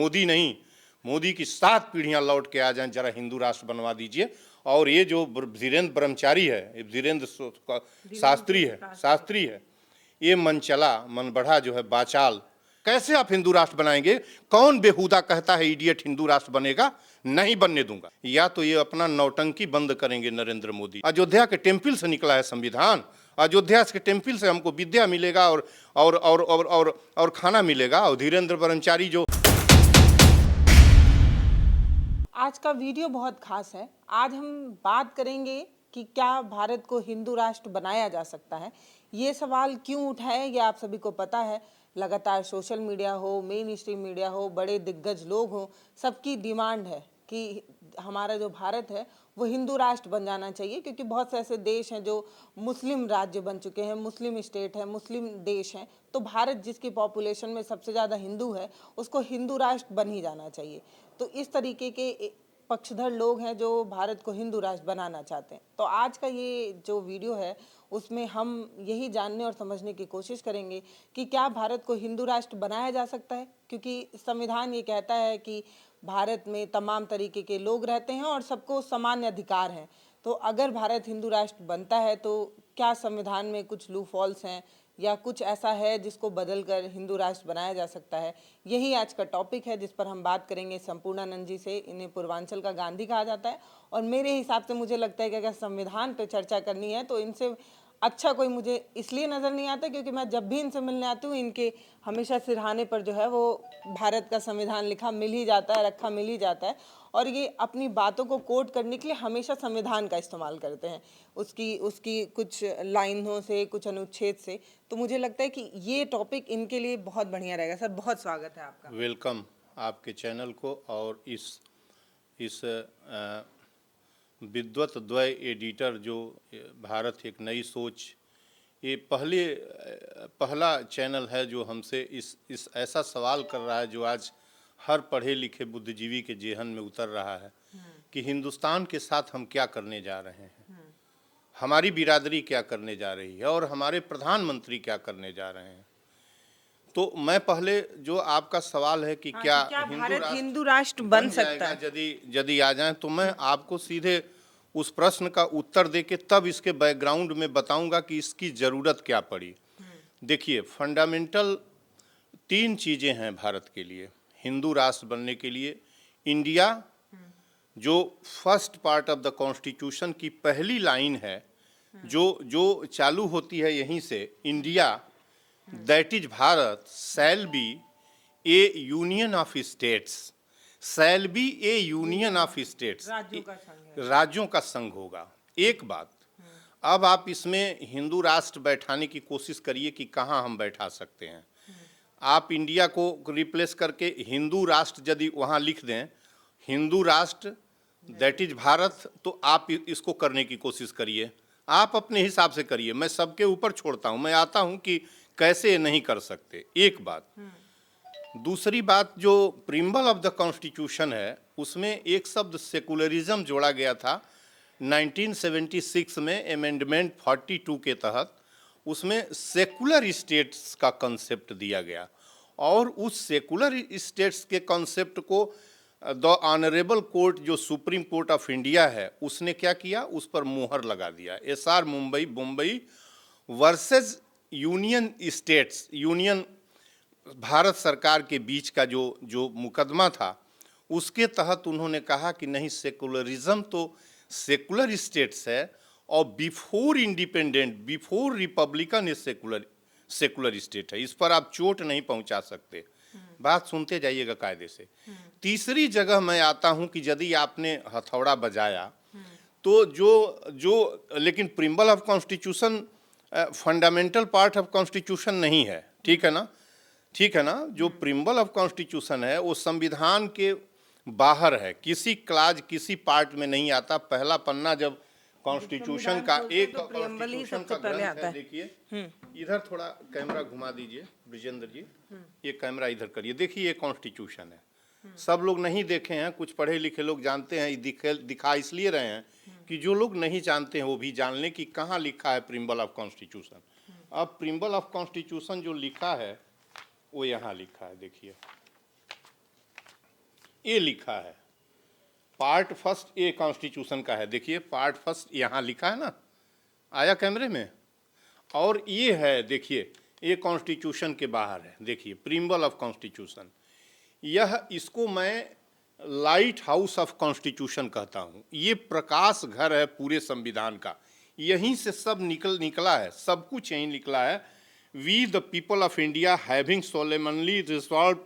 मोदी नहीं, मोदी की 7 पीढ़ियां लौट के आ जाएं, जरा हिंदू राष्ट्र बनवा दीजिए। और ये जो धीरेन्द्र ब्रह्मचारी है, धीरेन्द्र शास्त्री है, ये मनचला मन बढ़ा जो है बाचाल, कैसे आप हिंदू राष्ट्र बनाएंगे? कौन बेहुदा कहता है इडियट हिंदू राष्ट्र बनेगा? नहीं बनने दूंगा। या तो ये अपना नौटंकी बंद करेंगे नरेंद्र मोदी। अयोध्या के टेम्पल से निकला है संविधान, अयोध्या के टेम्पल से हमको विद्या मिलेगा और खाना मिलेगा। और धीरेन्द्र ब्रह्मचारी जो आज का वीडियो बहुत खास है। आज हम बात करेंगे कि क्या भारत को हिंदू राष्ट्र बनाया जा सकता है। ये सवाल क्यों उठा है ये आप सभी को पता है। लगातार सोशल मीडिया हो, मेन स्ट्रीम मीडिया हो, बड़े दिग्गज लोग हो, सबकी डिमांड है कि हमारा जो भारत है वो हिंदू राष्ट्र बन जाना चाहिए, क्योंकि बहुत से ऐसे देश हैं जो मुस्लिम राज्य बन चुके हैं, मुस्लिम स्टेट है, मुस्लिम देश हैं। तो भारत जिसकी पॉपुलेशन में सबसे ज़्यादा हिंदू है, उसको हिंदू राष्ट्र बन ही जाना चाहिए। तो इस तरीके के पक्षधर लोग हैं जो भारत को हिंदू राष्ट्र बनाना चाहते हैं। तो आज का ये जो वीडियो है उसमें हम यही जानने और समझने की कोशिश करेंगे कि क्या भारत को हिंदू राष्ट्र बनाया जा सकता है, क्योंकि संविधान ये कहता है कि भारत में तमाम तरीके के लोग रहते हैं और सबको समान अधिकार हैं। तो अगर भारत हिंदू राष्ट्र बनता है तो क्या संविधान में कुछ लूप होल्स हैं या कुछ ऐसा है जिसको बदलकर हिंदू राष्ट्र बनाया जा सकता है? यही आज का टॉपिक है जिस पर हम बात करेंगे संपूर्णानंद जी से। इन्हें पूर्वांचल का गांधी कहा जाता है और मेरे हिसाब से मुझे लगता है कि अगर संविधान पर चर्चा करनी है तो इनसे अच्छा कोई मुझे इसलिए नज़र नहीं आता क्योंकि मैं जब भी इनसे मिलने आती हूँ इनके हमेशा सिरहाने पर जो है वो भारत का संविधान लिखा मिल ही जाता है, रखा मिल ही जाता है। और ये अपनी बातों को कोट करने के लिए हमेशा संविधान का इस्तेमाल करते हैं, उसकी कुछ लाइनों से, कुछ अनुच्छेद से। तो मुझे लगता है कि ये टॉपिक इनके लिए बहुत बढ़िया रहेगा। सर बहुत स्वागत है आपका। वेलकम आपके चैनल को और इस विद्वत द्वय एडिटर जो भारत एक नई सोच, ये पहला चैनल है जो हमसे इस ऐसा सवाल कर रहा है जो आज हर पढ़े लिखे बुद्धिजीवी के जेहन में उतर रहा है कि हिंदुस्तान के साथ हम क्या करने जा रहे हैं, हमारी बिरादरी क्या करने जा रही है और हमारे प्रधानमंत्री क्या करने जा रहे हैं। तो मैं पहले जो आपका सवाल है कि क्या भारत हिंदू राष्ट्र बन सकता है यदि आ जाए, तो मैं आपको सीधे उस प्रश्न का उत्तर देके तब इसके बैकग्राउंड में बताऊंगा कि इसकी ज़रूरत क्या पड़ी। देखिए, फंडामेंटल 3 चीज़ें हैं भारत के लिए हिंदू राष्ट्र बनने के लिए। इंडिया, जो first part of the constitution की पहली लाइन है, जो चालू होती है यहीं से, India that is Bharat shall be A union of states, shall be A union of states, राज्यों का संघ होगा। एक बात, अब आप इसमें हिंदू राष्ट्र बैठाने की कोशिश करिए कि कहाँ हम बैठा सकते हैं। आप इंडिया को रिप्लेस करके हिंदू राष्ट्र यदि वहाँ लिख दें, हिंदू राष्ट्र दैट इज भारत, तो आप इसको करने की कोशिश करिए, आप अपने हिसाब से करिए, मैं सबके ऊपर छोड़ता हूँ, मैं आता हूँ कि कैसे नहीं कर सकते। एक बात। दूसरी बात, जो प्रीम्बल ऑफ द कॉन्स्टिट्यूशन है उसमें एक शब्द सेकुलरिज्म जोड़ा गया था 1976 में अमेंडमेंट 42 के तहत। उसमें सेकुलर स्टेट्स का कॉन्सेप्ट दिया गया और उस सेकुलर स्टेट्स के कॉन्सेप्ट को द ऑनरेबल कोर्ट, जो सुप्रीम कोर्ट ऑफ इंडिया है, उसने क्या किया, उस पर मुहर लगा दिया। SR Mumbai versus union states, union Bharat सरकार के बीच का जो मुकदमा था, उसके तहत उन्होंने कहा कि नहीं, सेकुलरिज्म तो सेकुलर स्टेट्स है और बिफोर इंडिपेंडेंट, बिफोर रिपब्लिकन ये सेकुलर स्टेट है, इस पर आप चोट नहीं पहुंचा सकते। बात सुनते जाइएगा कायदे से। तीसरी जगह मैं आता हूं कि यदि आपने हथौड़ा बजाया तो जो लेकिन preamble of constitution fundamental part of constitution नहीं है, ठीक है ना, ठीक है ना। जो प्रिम्बल ऑफ कॉन्स्टिट्यूशन है वो संविधान के बाहर है, किसी क्लाज, किसी पार्ट में नहीं आता। पहला पन्ना जब कॉन्स्टिट्यूशन का एक कॉन्स्टिट्यूशन का ग्रंथ है, देखिए इधर थोड़ा कैमरा घुमा दीजिए ब्रिजेंद्र जी, ये कैमरा इधर करिए, देखिए ये कॉन्स्टिट्यूशन है। सब लोग नहीं देखे हैं, कुछ पढ़े लिखे लोग जानते हैं, दिखा इसलिए रहे हैं कि जो लोग नहीं जानते हैं वो भी जान लें कि कहाँ लिखा है प्रिम्बल ऑफ कॉन्स्टिट्यूशन। अब प्रिम्बल ऑफ कॉन्स्टिट्यूशन जो लिखा है वो यहाँ लिखा है, देखिए ये लिखा है, पार्ट फर्स्ट ए कॉन्स्टिट्यूशन का है। देखिए पार्ट फर्स्ट यहाँ लिखा है ना, आया कैमरे में, और ये है देखिए, ये कॉन्स्टिट्यूशन के बाहर है, देखिए प्रीम्बल ऑफ कॉन्स्टिट्यूशन। यह, इसको मैं लाइट हाउस ऑफ कॉन्स्टिट्यूशन कहता हूँ। ये प्रकाश घर है पूरे संविधान का, यहीं से सब निकला है, सब कुछ यहीं निकला है। We the people of India having solemnly resolve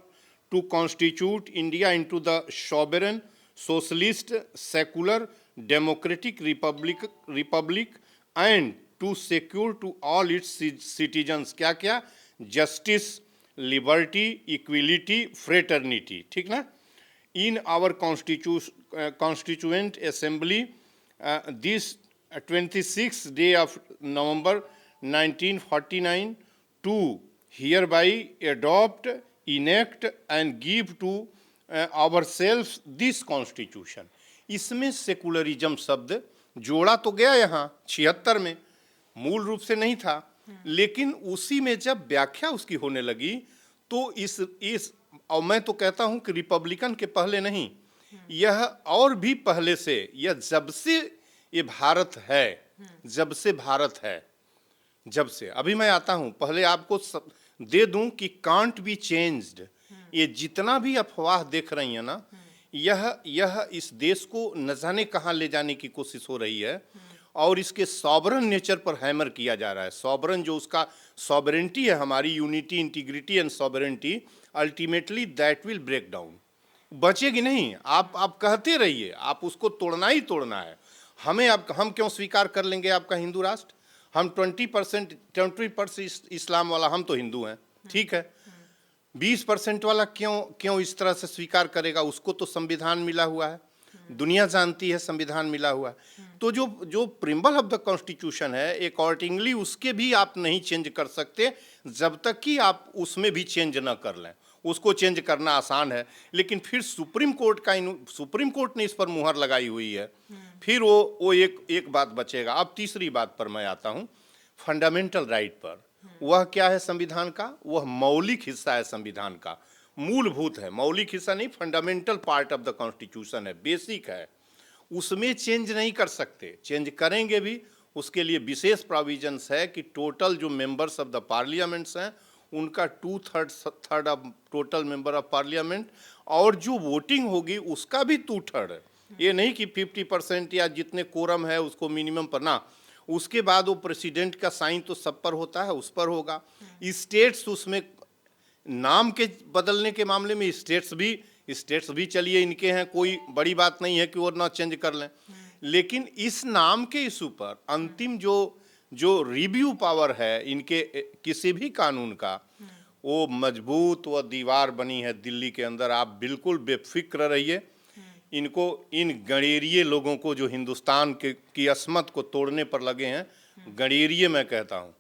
to constitute India into the sovereign socialist secular democratic republic and to secure to all its citizens, क्या क्या, जस्टिस, लिबर्टी, इक्विलिटी, फ्रेटर्निटी, ठीक ना, in our constituent assembly this 26th day of November 1949 to hereby adopt, enact and give to ourselves this constitution। इसमें secularism शब्द जोड़ा तो गया यहाँ 76 में, मूल रूप से नहीं था, लेकिन उसी में जब व्याख्या उसकी होने लगी तो इस और मैं तो कहता हूँ कि रिपब्लिकन के पहले नहीं, यह और भी पहले से, यह जब से ये भारत है, जब से भारत है, जब से, अभी मैं आता हूं, पहले आपको दे दूं कि कांट बी चेंज्ड। ये जितना भी अफवाह देख रही है ना, यह इस देश को न जाने कहां ले जाने की कोशिश हो रही है, और इसके सॉवरन नेचर पर हैमर किया जा रहा है। सॉवरन जो उसका सॉवरेंटी है, हमारी unity, integrity and sovereignty, ultimately that will break down, बचेगी नहीं। आप कहते रहिए, आप उसको तोड़ना ही तोड़ना है। हम क्यों स्वीकार कर लेंगे आपका हिंदू राष्ट्र? हम 20% इस्लाम वाला, हम तो हिंदू हैं, ठीक है, 20% वाला क्यों इस तरह से स्वीकार करेगा? उसको तो संविधान मिला हुआ है, दुनिया जानती है संविधान मिला हुआ है। तो जो प्रिम्बल ऑफ द कॉन्स्टिट्यूशन है, अकॉर्डिंगली उसके भी आप नहीं चेंज कर सकते जब तक कि आप उसमें भी चेंज न कर लें। उसको चेंज करना आसान है, लेकिन फिर सुप्रीम कोर्ट ने इस पर मुहर लगाई हुई है, फिर वो एक बात बचेगा। अब तीसरी बात पर मैं आता हूँ, फंडामेंटल राइट पर। वह क्या है संविधान का? वह मौलिक हिस्सा है संविधान का, मूलभूत है, मौलिक हिस्सा नहीं, fundamental part of the constitution है, बेसिक है। उसमें चेंज नहीं कर सकते, चेंज करेंगे भी उसके लिए विशेष प्रोविजंस है कि टोटल जो मेंबर्स ऑफ द पार्लियामेंट्स हैं उनका 2/3 of total member of parliament, और जो वोटिंग होगी उसका भी 2/3। ये नहीं कि 50% या जितने कोरम है उसको मिनिमम पर ना, उसके बाद वो प्रेसिडेंट का साइन तो सब पर होता है, उस पर होगा। स्टेट्स उसमें नाम के बदलने के मामले में स्टेट्स भी चलिए इनके हैं, कोई बड़ी बात नहीं है कि वो ना चेंज कर लें, लेकिन इस नाम के इशू पर अंतिम जो रिव्यू पावर है इनके किसी भी कानून का, वो मजबूत वो दीवार बनी है दिल्ली के अंदर। आप बिल्कुल बेफिक्र रहिए, इन गणेरिये लोगों को जो हिंदुस्तान की अस्मत को तोड़ने पर लगे हैं, गणेरिये मैं कहता हूँ,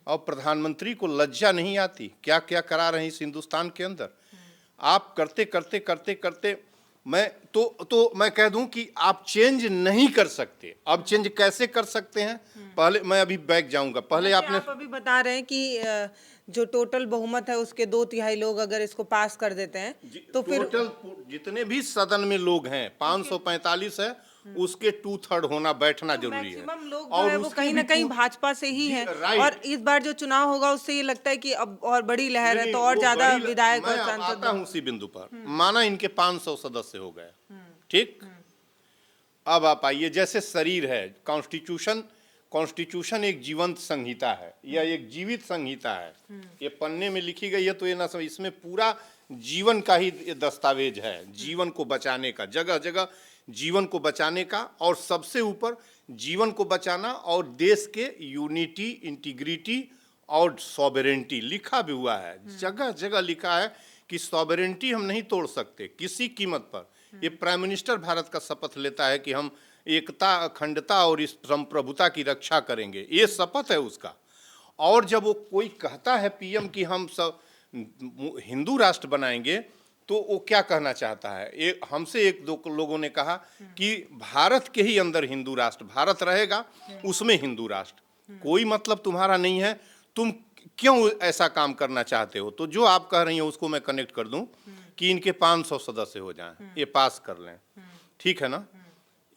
और प्रधानमंत्री को लज्जा नहीं आती, क्या क्या करा रहे हैं इस हिंदुस्तान के अंदर। आप करते मैं मैं कह दूं कि आप चेंज नहीं कर सकते। अब चेंज कैसे कर सकते हैं? पहले मैं अभी बैक जाऊंगा, पहले आप अभी बता रहे हैं कि जो टोटल बहुमत है उसके 2/3 लोग अगर इसको पास कर देते हैं तो फिर टोटल जितने भी सदन में लोग हैं 545 है, उसके 2/3 होना बैठना जरूरी है। मैक्सिमम लोग जो है वो कहीं ना कहीं भाजपा से ही है, और इस बार जो चुनाव होगा उससे ये लगता है कि अब और बड़ी लहर है, तो और ज्यादा विधायक और सांसद। आता हूं उसी बिंदु पर, माना इनके 500 सदस्य हो गए, ठीक, अब आप आइए, जैसे शरीर है, कॉन्स्टिट्यूशन एक जीवंत संहिता है, या एक जीवित संहिता है। ये पन्ने में लिखी गई है तो ये ना समझ, इसमें पूरा जीवन का ही दस्तावेज है, जीवन को बचाने का, जगह जगह जीवन को बचाने का, और सबसे ऊपर जीवन को बचाना और देश के यूनिटी, इंटीग्रिटी और सॉवरेंटी लिखा भी हुआ है, जगह जगह लिखा है कि सॉवरेंटी हम नहीं तोड़ सकते किसी कीमत पर। ये प्राइम मिनिस्टर भारत का शपथ लेता है कि हम एकता, अखंडता और इस संप्रभुता की रक्षा करेंगे, ये शपथ है उसका। और जब वो कोई कहता है पीएम कि हम सब हिंदू राष्ट्र बनाएंगे, तो वो क्या कहना चाहता है? हमसे एक दो लोगों ने कहा कि भारत के ही अंदर हिंदू राष्ट्र, भारत रहेगा उसमें हिंदू राष्ट्र, कोई मतलब तुम्हारा नहीं है, तुम क्यों ऐसा काम करना चाहते हो? तो जो आप कह रही हो उसको मैं कनेक्ट कर दूं कि इनके 500 सदस्य हो जाएं, ये पास कर लें, ठीक है ना?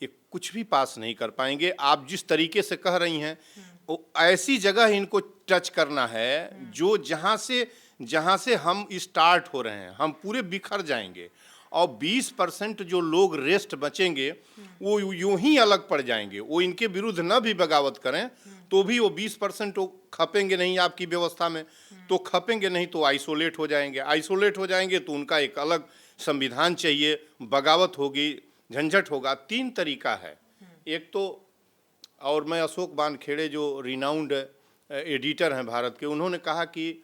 ये कुछ भी पास नहीं कर पाएंगे। आप जिस तरीके से कह रही हैं, वो ऐसी जगह इनको टच करना है जो जहां से हम स्टार्ट हो रहे हैं, हम पूरे बिखर जाएंगे और 20% जो लोग रेस्ट बचेंगे वो यूं ही अलग पड़ जाएंगे। वो इनके विरुद्ध न भी बगावत करें तो भी वो 20% वो खपेंगे नहीं आपकी व्यवस्था में, तो खपेंगे नहीं तो आइसोलेट हो जाएंगे। आइसोलेट हो जाएंगे तो उनका एक अलग संविधान चाहिए, बगावत होगी, झंझट होगा। 3 तरीका है। एक तो, और मैं अशोक वानखेड़े जो रिनाउंड एडिटर हैं भारत के, उन्होंने कहा कि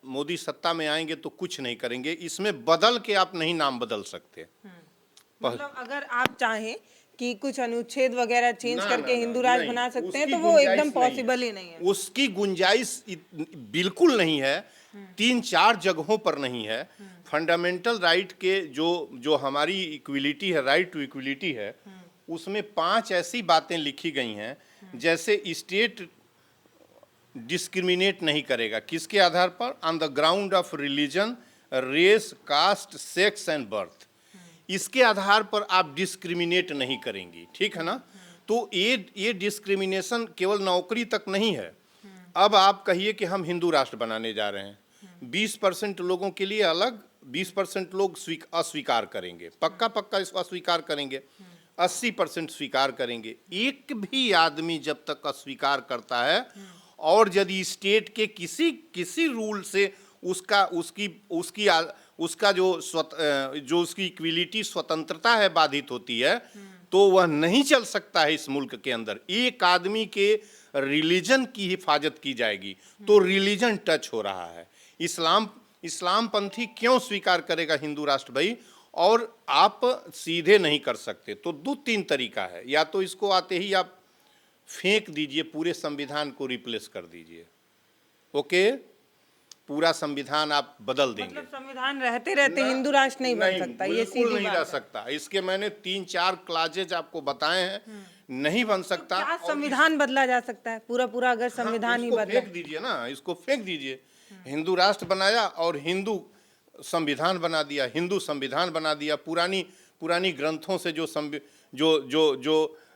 मोदी सत्ता में आएंगे तो कुछ नहीं करेंगे, इसमें बदल के आप नहीं नाम बदल सकते। मतलब अगर आप चाहें कि कुछ अनुच्छेद वगैरह चेंज ना, करके ना, हिंदू ना, राष्ट्र नहीं, बना सकते हैं उसकी तो वो गुंजाइश एकदम नहीं पॉसिबल ही नहीं है। उसकी गुंजाइश बिल्कुल नहीं है। 3-4 जगहों पर नहीं है। फंडामेंटल राइट के जो हमारी इक्विलिटी है, राइट टू इक्विलिटी है, उसमें 5 ऐसी बातें लिखी गई हैं जैसे स्टेट डिस्क्रिमिनेट नहीं करेगा, किसके आधार पर? On the ground of religion, race, caste, sex and birth. इसके आधार पर आप डिस्क्रिमिनेट नहीं करेंगी, ठीक है ना? तो ये डिस्क्रिमिनेशन केवल नौकरी तक नहीं है। अब आप कहिए कि हम हिंदू राष्ट्र बनाने जा रहे हैं, 20% लोगों के लिए अलग, 20% लोग अस्वीकार करेंगे, पक्का इसको अस्वीकार करेंगे, 80% स्वीकार करेंगे। एक भी आदमी जब तक अस्वीकार करता है और यदि स्टेट के किसी रूल से उसका जो उसकी इक्विलिटी, स्वतंत्रता है, बाधित होती है, तो वह नहीं चल सकता है इस मुल्क के अंदर। एक आदमी के रिलीजन की हिफाजत की जाएगी तो रिलीजन टच हो रहा है। इस्लाम पंथी क्यों स्वीकार करेगा हिंदू राष्ट्र भाई? और आप सीधे नहीं कर सकते तो 2-3 तरीका है। या तो इसको आते ही आप फेंक दीजिए, पूरे संविधान को रिप्लेस कर दीजिए, ओके, पूरा संविधान आप बदल देंगे। मतलब संविधान रहते रहते हिंदू राष्ट्र नहीं बन सकता, ये सीधी नहीं बात रह है। सकता। इसके मैंने 3-4 क्लाजेज आपको बताए हैं, नहीं बन सकता। क्या संविधान बदला जा सकता है पूरा अगर संविधान ही इसको बदला? फेंक दीजिए ना, इसको फेंक दीजिए। हिंदू राष्ट्र बनाया और हिंदू संविधान बना दिया, हिंदू संविधान बना दिया। पुरानी ग्रंथों से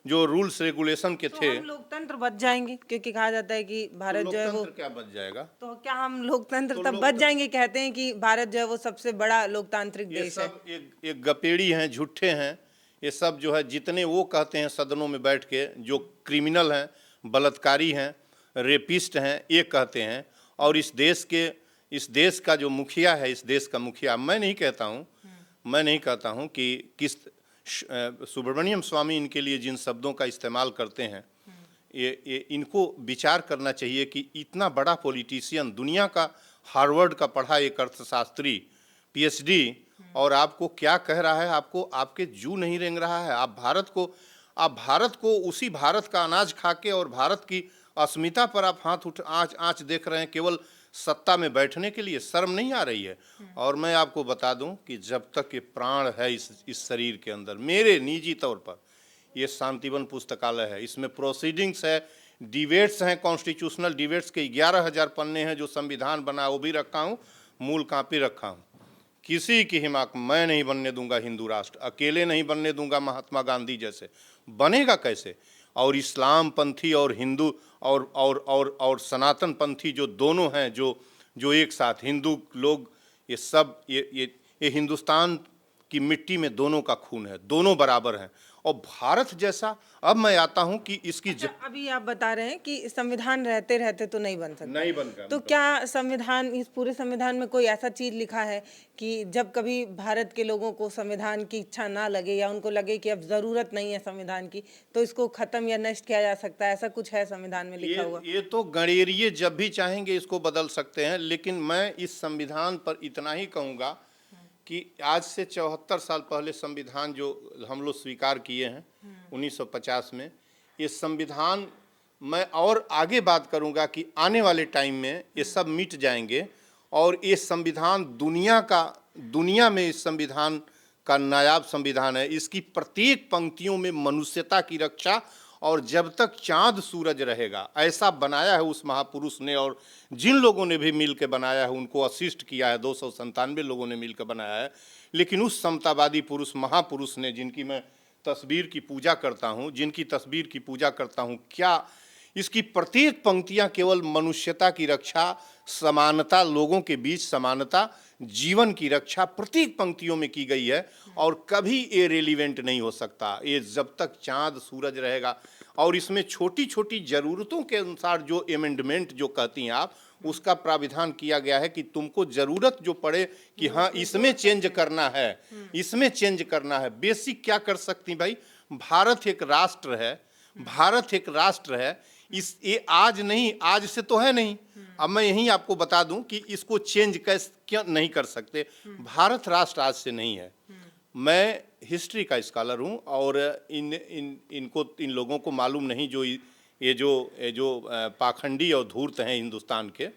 जो रूल्स रेगुलेशन के तो थे। हम लोकतंत्र बच जाएंगे, क्योंकि कहा जाता है कि भारत जो है वो, लोकतंत्र क्या बच जाएगा? तो क्या हम लोकतंत्र तब बच जाएंगे? कहते हैं कि भारत जो है वो सबसे बड़ा लोकतांत्रिक ये देश है। सब एक गपेड़ी हैं, झूठे हैं। ये सब जो है, जितने वो कहते हैं सदनों में बैठ के, जो क्रिमिनल हैं, बलात्कारी हैं, रेपिस्ट हैं, ये कहते हैं। और इस देश का जो मुखिया है, इस देश का मुखिया, मैं नहीं कहता हूँ कि किस सुब्रमण्यम स्वामी इनके लिए जिन शब्दों का इस्तेमाल करते हैं, ये इनको विचार करना चाहिए कि इतना बड़ा पॉलिटिशियन, दुनिया का हार्वर्ड का पढ़ा एक अर्थशास्त्री, पीएचडी, और आपको क्या कह रहा है? आपके जू नहीं रेंग रहा है? आप भारत को उसी भारत का अनाज खा के और भारत की अस्मिता पर आप हाथ आँच देख रहे हैं, केवल सत्ता में बैठने के लिए। शर्म नहीं आ रही है? और मैं आपको बता दूं कि जब तक ये प्राण है इस शरीर के अंदर, मेरे निजी तौर पर, ये शांतिवन पुस्तकालय है, इसमें प्रोसीडिंग्स है, डिबेट्स हैं, कॉन्स्टिट्यूशनल डिबेट्स के 11,000 पन्ने हैं, जो संविधान बना वो भी रखा हूँ, मूल कापी रखा हूँ। किसी की हिमाकत मैं नहीं बनने दूंगा हिंदू राष्ट्र, अकेले नहीं बनने दूंगा महात्मा गांधी जैसे। बनेगा कैसे? और इस्लाम पंथी और हिंदू और सनातन पंथी जो दोनों हैं, जो एक साथ हिंदू लोग, ये सब ये हिंदुस्तान की मिट्टी में दोनों का खून है, दोनों बराबर हैं। और भारत जैसा, अब मैं आता हूं कि इसकी अभी आप बता रहे हैं कि संविधान रहते रहते तो नहीं बन सकता, नहीं बनकर, तो क्या संविधान, इस पूरे संविधान में कोई ऐसा चीज लिखा है कि जब कभी भारत के लोगों को संविधान की इच्छा ना लगे या उनको लगे कि अब जरूरत नहीं है संविधान की, तो इसको खत्म या नष्ट किया जा सकता है? ऐसा कुछ है संविधान में लिखा हुआ? ये तो गणेरिये जब भी चाहेंगे इसको बदल सकते हैं। लेकिन मैं इस संविधान पर इतना ही कहूँगा कि आज से 74 साल पहले संविधान जो हम लोग स्वीकार किए हैं 1950 में, ये संविधान, मैं और आगे बात करूंगा कि आने वाले टाइम में ये सब मिट जाएंगे और ये संविधान दुनिया में इस संविधान का नायाब संविधान है। इसकी प्रत्येक पंक्तियों में मनुष्यता की रक्षा और जब तक चांद सूरज रहेगा, ऐसा बनाया है उस महापुरुष ने, और जिन लोगों ने भी मिल के बनाया है उनको असिस्ट किया है, 297 लोगों ने मिल के बनाया है। लेकिन उस समतावादी पुरुष, महापुरुष ने, जिनकी मैं तस्वीर की पूजा करता हूँ, जिनकी तस्वीर की पूजा करता हूँ, क्या इसकी प्रत्येक पंक्तियाँ केवल मनुष्यता की रक्षा, समानता, लोगों के बीच समानता, जीवन की रक्षा प्रत्येक पंक्तियों में की गई है, और कभी ये रेलिवेंट नहीं हो सकता ये जब तक चांद सूरज रहेगा। और इसमें छोटी छोटी ज़रूरतों के अनुसार जो अमेंडमेंट जो कहती हैं आप, उसका प्राविधान किया गया है कि तुमको ज़रूरत जो पड़े कि हाँ इसमें चेंज करना है, इसमें चेंज करना है। बेसिक क्या कर सकती भाई, भारत एक राष्ट्र है, भारत एक राष्ट्र है। इस ये आज नहीं, आज से तो है नहीं। अब मैं यहीं आपको बता दूं कि इसको चेंज कैसे क्यों नहीं कर सकते। भारत राष्ट्र आज से नहीं है। मैं हिस्ट्री का स्कॉलर हूं, और इन लोगों को मालूम नहीं जो ये जो पाखंडी और धूर्त हैं हिंदुस्तान के।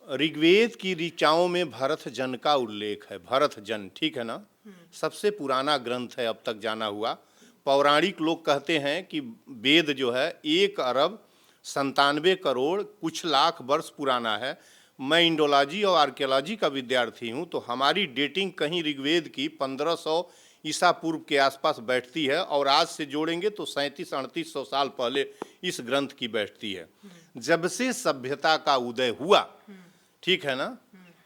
ऋग्वेद की ऋचाओं में भरत जन का उल्लेख है, भरत जन, ठीक है ना। सबसे पुराना ग्रंथ है अब तक जाना हुआ। पौराणिक लोग कहते हैं कि वेद जो है 1 अरब 97 करोड़ कुछ लाख वर्ष पुराना है। मैं इंडोलॉजी और आर्कियोलॉजी का विद्यार्थी हूं, तो हमारी डेटिंग कहीं ऋग्वेद की 1500 ईसा पूर्व के आसपास बैठती है, और आज से जोड़ेंगे तो 3700-3800 साल पहले इस ग्रंथ की बैठती है। जब से सभ्यता का उदय हुआ, ठीक है ना,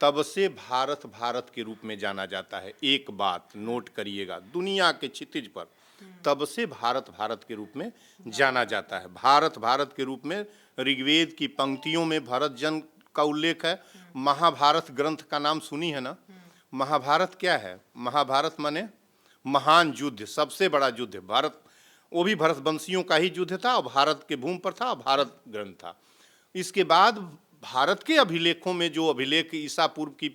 तब से भारत भारत के रूप में जाना जाता है। एक बात नोट करिएगा, दुनिया के क्षितिज पर तब से भारत भारत के रूप में जाना जाता है। भारत भारत के रूप में ऋग्वेद की पंक्तियों में भरत जन का उल्लेख है। महाभारत ग्रंथ का नाम सुनी है ना। महाभारत क्या है? महाभारत माने महान युद्ध, सबसे बड़ा युद्ध। भारत, वो भी भरतवंशियों का ही युद्ध था, और भारत के भूमि पर था, भारत ग्रंथ था। इसके बाद भारत के अभिलेखों में जो अभिलेख ईसा पूर्व की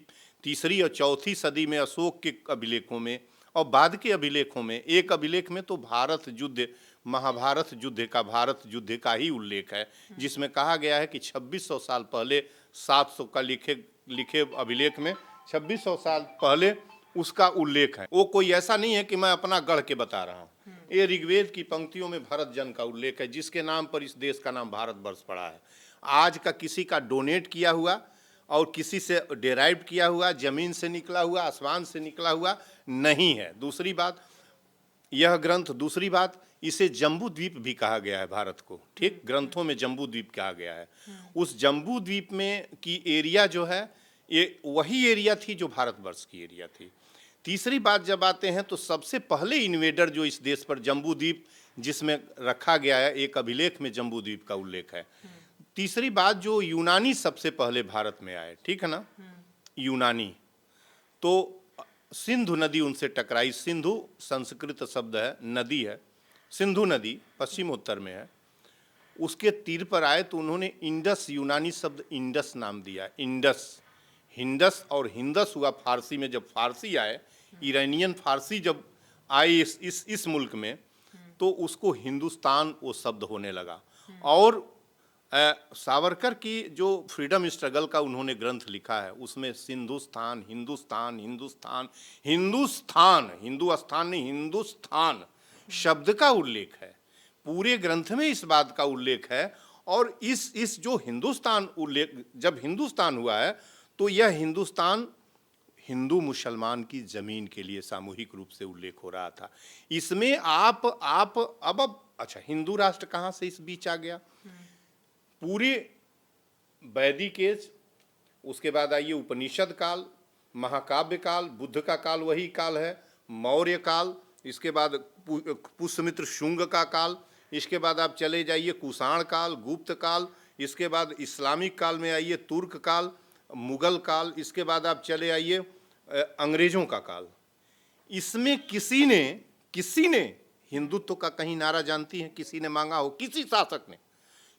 3री और 4थी सदी में अशोक के अभिलेखों में, और बाद के अभिलेखों में, एक अभिलेख में तो भारत युद्ध, महाभारत युद्ध का, भारत युद्ध का ही उल्लेख है, जिसमें कहा गया है कि 2600 साल पहले, 700 का लिखे अभिलेख में 2600 साल पहले उसका उल्लेख है। वो कोई ऐसा नहीं है कि मैं अपना गढ़ के बता रहा हूँ। ये ऋग्वेद की पंक्तियों में भरत जन का उल्लेख है, जिसके नाम पर इस देश का नाम भारतवर्ष पड़ा है। आज का किसी का डोनेट किया हुआ और किसी से डेराइव किया हुआ, जमीन से निकला हुआ, आसमान से निकला हुआ नहीं है। दूसरी बात, यह ग्रंथ, दूसरी बात, इसे जम्बू द्वीप भी कहा गया है भारत को, ठीक, ग्रंथों में जम्बू द्वीप कहा गया है। उस जम्बू द्वीप में की एरिया जो है, ये वही एरिया थी जो भारतवर्ष की एरिया थी। तीसरी बात जब आते हैं तो सबसे पहले इन्वेडर जो इस देश पर, जम्बू द्वीप जिसमें रखा गया है, एक अभिलेख में जम्बू द्वीप का उल्लेख है। तीसरी बात, जो यूनानी सबसे पहले भारत में आए, ठीक है ना, यूनानी, तो सिंधु नदी उनसे टकराई। सिंधु संस्कृत शब्द है, नदी है, सिंधु नदी पश्चिमोत्तर में है। उसके तीर पर आए तो उन्होंने इंडस, यूनानी शब्द इंडस नाम दिया, इंडस। हिंदस और हिंदस हुआ फारसी में। जब फारसी आए, ईरानियन फारसी जब आए इस मुल्क में, तो उसको हिंदुस्तान वो शब्द होने लगा। और सावरकर की जो फ्रीडम स्ट्रगल का उन्होंने ग्रंथ लिखा है, उसमें सिंधुस्तान, हिंदुस्तान, हिंदुस्तान, हिंदुस्तान, हिंदुस्तान नहीं, हिंदुस्तान शब्द का उल्लेख है। पूरे ग्रंथ में इस बात का उल्लेख है। और इस जो हिंदुस्तान उल्लेख, जब हिंदुस्तान हुआ है, तो यह हिंदुस्तान हिंदू मुसलमान की जमीन के लिए सामूहिक रूप से उल्लेख हो रहा था। इसमें आप अब अच्छा, हिंदू राष्ट्र कहाँ से इस बीच आ गया? पूरे वैदिक एज, उसके बाद आइए उपनिषद काल, महाकाव्य काल, बुद्ध का काल वही काल है, मौर्य काल, इसके बाद पुष्यमित्र शुंग का काल, इसके बाद आप चले जाइए कुषाण काल, गुप्त काल, इसके बाद इस्लामिक काल में आइए तुर्क काल, मुगल काल, इसके बाद आप चले आइए अंग्रेजों का काल। इसमें किसी ने हिंदुत्व का कहीं नारा जानती है किसी ने मांगा हो? किसी शासक ने?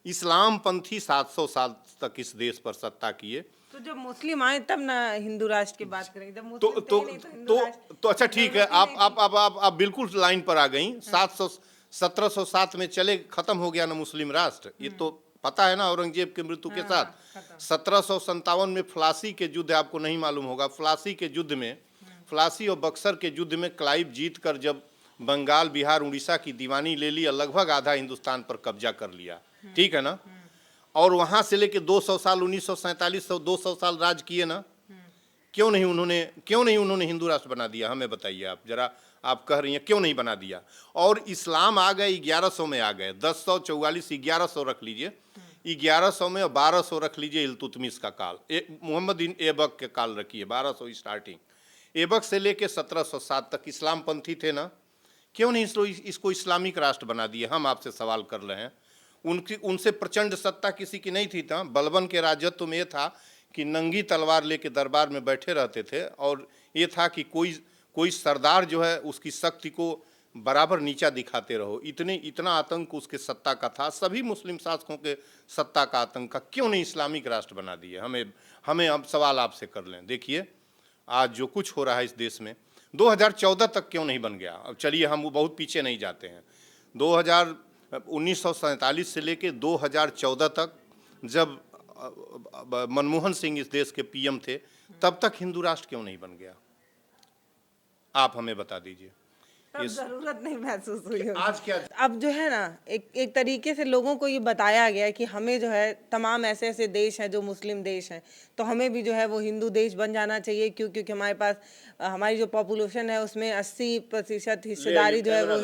इस्लाम पंथी 700 साल तक इस देश पर सत्ता किए। तो जब मुस्लिम आए तब ना हिंदू राष्ट्र की बात करेंगे। जब मुस्लिम थे नहीं तो हिंदू राष्ट्र। तो अच्छा ठीक है, आप बिल्कुल लाइन पर आ गई। 1707 में चले, खत्म हो गया ना मुस्लिम राष्ट्र, ये तो पता है ना, औरंगजेब की मृत्यु के साथ। 1757 में फ्लासी के युद्ध, आपको नहीं मालूम होगा, फ्लासी के युद्ध में, फ्लासी और बक्सर के युद्ध में क्लाइव जीत कर जब बंगाल, बिहार, उड़ीसा की दीवानी ले ली और लगभग आधा हिंदुस्तान पर कब्जा कर लिया, ठीक है ना। और वहां से लेके 200 साल 1947 से 200 साल राज किए ना, क्यों नहीं उन्होंने हिंदू राष्ट्र बना दिया? हमें बताइए आप जरा। आप कह रही हैं क्यों नहीं बना दिया? और इस्लाम आ गए 1100 में आ गए, 1044 1100 रख लीजिए, 1100 में और 1200 रख लीजिए इल्तुतमिश का काल, मोहम्मद बिन ऐबक के काल रखिए 1200 स्टार्टिंग, ऐबक से लेके 1707 तक इस्लाम पंथी थे ना, क्यों नहीं इसको इस्लामिक राष्ट्र बना दिए? हम आपसे सवाल कर रहे हैं। उनसे प्रचंड सत्ता किसी की नहीं थी था। बलबन के राजत्व में ये था कि नंगी तलवार लेके दरबार में बैठे रहते थे, और ये था कि कोई सरदार जो है उसकी शक्ति को बराबर नीचा दिखाते रहो, इतना आतंक उसके सत्ता का था, सभी मुस्लिम शासकों के सत्ता का आतंक का। क्यों नहीं इस्लामिक राष्ट्र बना दिए? हमें अब सवाल आपसे कर लें। देखिए आज जो कुछ हो रहा है इस देश में, 2014 तक क्यों नहीं बन गया? अब चलिए हम वो बहुत पीछे नहीं जाते हैं, 1947 से लेके 2014 तक, जब मनमोहन सिंह इस देश के पीएम थे, तब तक हिंदू राष्ट्र क्यों नहीं बन गया? आप हमें बता दीजिए। तब जरूरत नहीं महसूस हुई होगी। आज क्या अब जो है ना, एक तरीके से लोगों को ये बताया गया कि हमें जो है तमाम ऐसे ऐसे देश हैं जो मुस्लिम देश हैं, तो हमें भी जो है वो हिंदू देश बन जाना चाहिए, क्योंकि हमारे पास हमारी जो पॉपुलेशन है उसमें 80% हिस्सेदारी जो है वो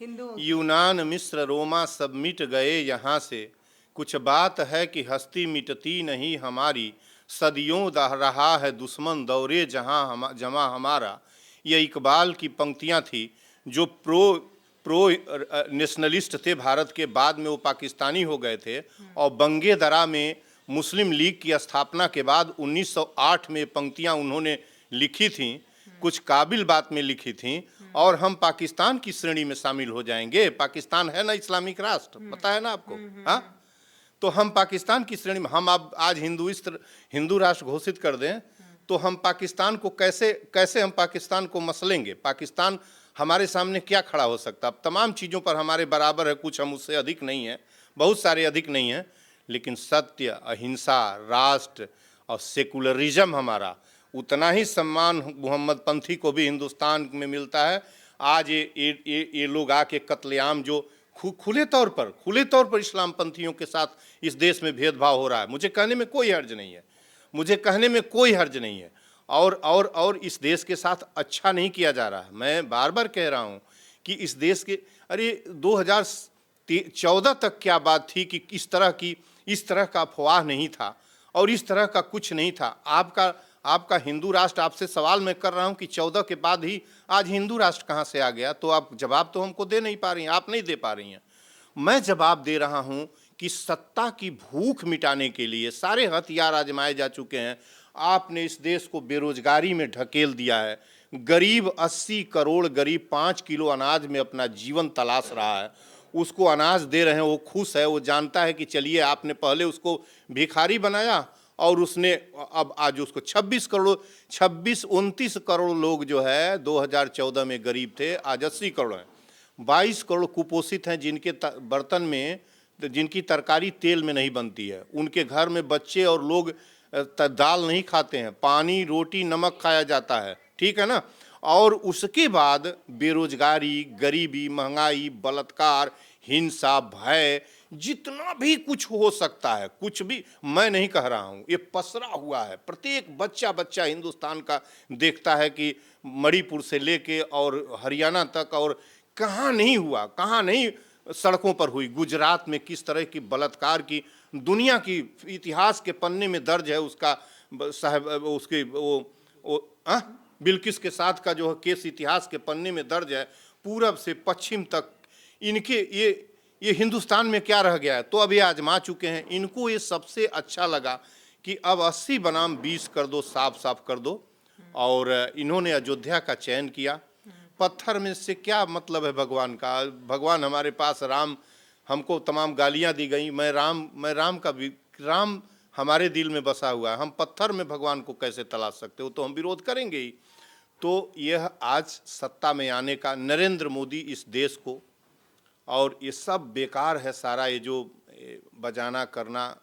हिंदू। यूनान, मिस्र, रोमा सब मिट गए यहाँ से, कुछ बात है कि हस्ती मिटती नहीं हमारी, सदियों दह रहा है दुश्मन दौरे जहाँ जमा हमारा। ये इकबाल की पंक्तियाँ थी, जो प्रो नेशनलिस्ट थे भारत के, बाद में वो पाकिस्तानी हो गए थे, और बंगे दरा में मुस्लिम लीग की स्थापना के बाद 1908 में पंक्तियाँ उन्होंने लिखी थीं, कुछ काबिल बात में लिखी थीं, और हम पाकिस्तान की श्रेणी में शामिल हो जाएंगे। पाकिस्तान है ना इस्लामिक राष्ट्र, पता है ना आपको? हाँ, तो हम पाकिस्तान की श्रेणी में, हम अब आज हिंदू राष्ट्र घोषित कर दें तो हम पाकिस्तान को कैसे हम पाकिस्तान को मसलेंगे? पाकिस्तान हमारे सामने क्या खड़ा हो सकता? अब तमाम चीज़ों पर हमारे बराबर है, कुछ हम उससे अधिक नहीं है, बहुत सारे अधिक नहीं हैं, लेकिन सत्य, अहिंसा, राष्ट्र और सेकुलरिज्म हमारा, उतना ही सम्मान मोहम्मद पंथी को भी हिंदुस्तान में मिलता है। आज ये लोग आके कत्लेआम जो खुले तौर पर इस्लाम पंथियों के साथ इस देश में भेदभाव हो रहा है, मुझे कहने में कोई हर्ज नहीं है, और इस देश के साथ अच्छा नहीं किया जा रहा है। मैं बार बार कह रहा हूँ कि इस देश के, अरे 2014 तक क्या बात थी कि इस तरह का अफवाह नहीं था और इस तरह का कुछ नहीं था। आपका हिंदू राष्ट्र, आपसे सवाल मैं कर रहा हूं कि 14 के बाद ही आज हिंदू राष्ट्र कहां से आ गया? तो आप जवाब तो हमको दे नहीं पा रही हैं, आप नहीं दे पा रही हैं। मैं जवाब दे रहा हूं कि सत्ता की भूख मिटाने के लिए सारे हथियार आजमाए जा चुके हैं। आपने इस देश को बेरोजगारी में ढकेल दिया है। गरीब 80 करोड़ गरीब 5 किलो अनाज में अपना जीवन तलाश रहा है, उसको अनाज दे रहे हैं, वो खुश है, वो जानता है कि चलिए आपने पहले उसको भिखारी बनाया और उसने अब आज उसको 29 करोड़ लोग जो है 2014 में गरीब थे, आज 80 करोड़ हैं। 22 करोड़ कुपोषित हैं, बर्तन में जिनकी तरकारी तेल में नहीं बनती है, उनके घर में बच्चे और लोग दाल नहीं खाते हैं, पानी, रोटी, नमक खाया जाता है, ठीक है ना। और उसके बाद बेरोजगारी, गरीबी, महंगाई, बलात्कार, हिंसा, भय, जितना भी कुछ हो सकता है, कुछ भी मैं नहीं कह रहा हूँ, ये पसरा हुआ है। प्रत्येक बच्चा हिंदुस्तान का देखता है कि मणिपुर से लेके और हरियाणा तक, और कहाँ नहीं हुआ, कहाँ नहीं सड़कों पर हुई। गुजरात में किस तरह की बलात्कार की दुनिया की इतिहास के पन्ने में दर्ज है, उसका उसके बिल्किस के साथ का जो केस इतिहास के पन्ने में दर्ज है, पूरब से पश्चिम तक। इनके ये हिंदुस्तान में क्या रह गया है? तो अब ये आजमा चुके हैं। इनको ये सबसे अच्छा लगा कि अब 80 बनाम 20 कर दो, साफ कर दो, और इन्होंने अयोध्या का चयन किया। पत्थर में से क्या मतलब है भगवान का? भगवान हमारे पास राम, हमको तमाम गालियां दी गई, राम हमारे दिल में बसा हुआ है, हम पत्थर में भगवान को कैसे तलाश सकते हो? तो हम विरोध करेंगे ही। तो यह आज सत्ता में आने का नरेंद्र मोदी इस देश को, और ये सब बेकार है सारा, ये जो बजाना करना,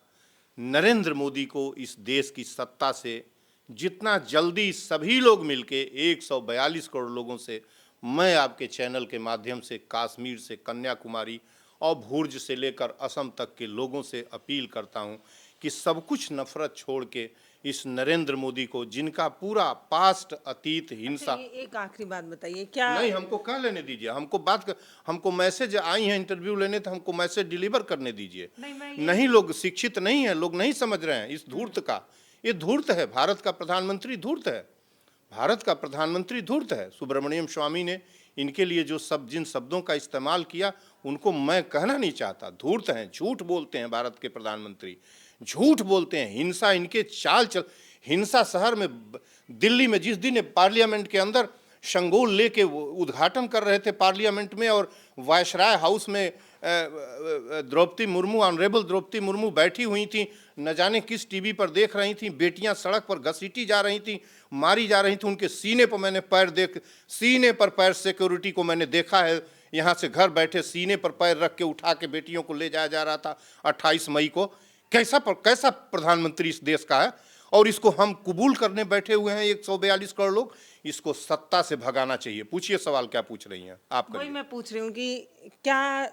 नरेंद्र मोदी को इस देश की सत्ता से जितना जल्दी सभी लोग मिलके 142 करोड़ लोगों से मैं आपके चैनल के माध्यम से कश्मीर से कन्याकुमारी और भुर्ज से लेकर असम तक के लोगों से अपील करता हूं कि सब कुछ नफरत छोड़ के इस नरेंद्र मोदी को, जिनका पूरा पास्ट अतीत हिंसा। ये एक आखिरी बात बताइए, क्या नहीं, हमको कह लेने दीजिए, हमको मैसेज आई है इंटरव्यू लेने, तो हमको मैसेज डिलीवर करने दीजिए। नहीं, लोग शिक्षित नहीं है, लोग नहीं समझ रहे हैं इस धूर्त का। ये धूर्त है, भारत का प्रधानमंत्री धूर्त है, भारत का प्रधानमंत्री धूर्त है। सुब्रमण्यम स्वामी ने इनके लिए जो जिन शब्दों का इस्तेमाल किया, उनको मैं कहना नहीं चाहता। धूर्त हैं, झूठ बोलते हैं भारत के प्रधानमंत्री, झूठ बोलते हैं। हिंसा इनके हिंसा शहर में, दिल्ली में जिस दिन पार्लियामेंट के अंदर शंगोल लेके उद्घाटन कर रहे थे पार्लियामेंट में, और वायसराय हाउस में द्रौपदी मुर्मू, ऑनरेबल द्रौपदी मुर्मू बैठी हुई थी, न जाने किस टीवी पर देख रही थी। बेटियां सड़क पर घसीटी जा रही थी, मारी जा रही थी, उनके सीने पर मैंने सीने पर पैर सिक्योरिटी को मैंने देखा है। यहाँ से घर बैठे सीने पर पैर रख के उठा के बेटियों को ले जाया जा रहा था 28 मई को। कैसा प्रधानमंत्री इस देश का है, और इसको हम कबूल करने बैठे हुए हैं 142 करोड़ लोग। इसको सत्ता से भगाना चाहिए। पूछिए सवाल, क्या पूछ रही हैं आप? वही मैं पूछ रही हूँ कि क्या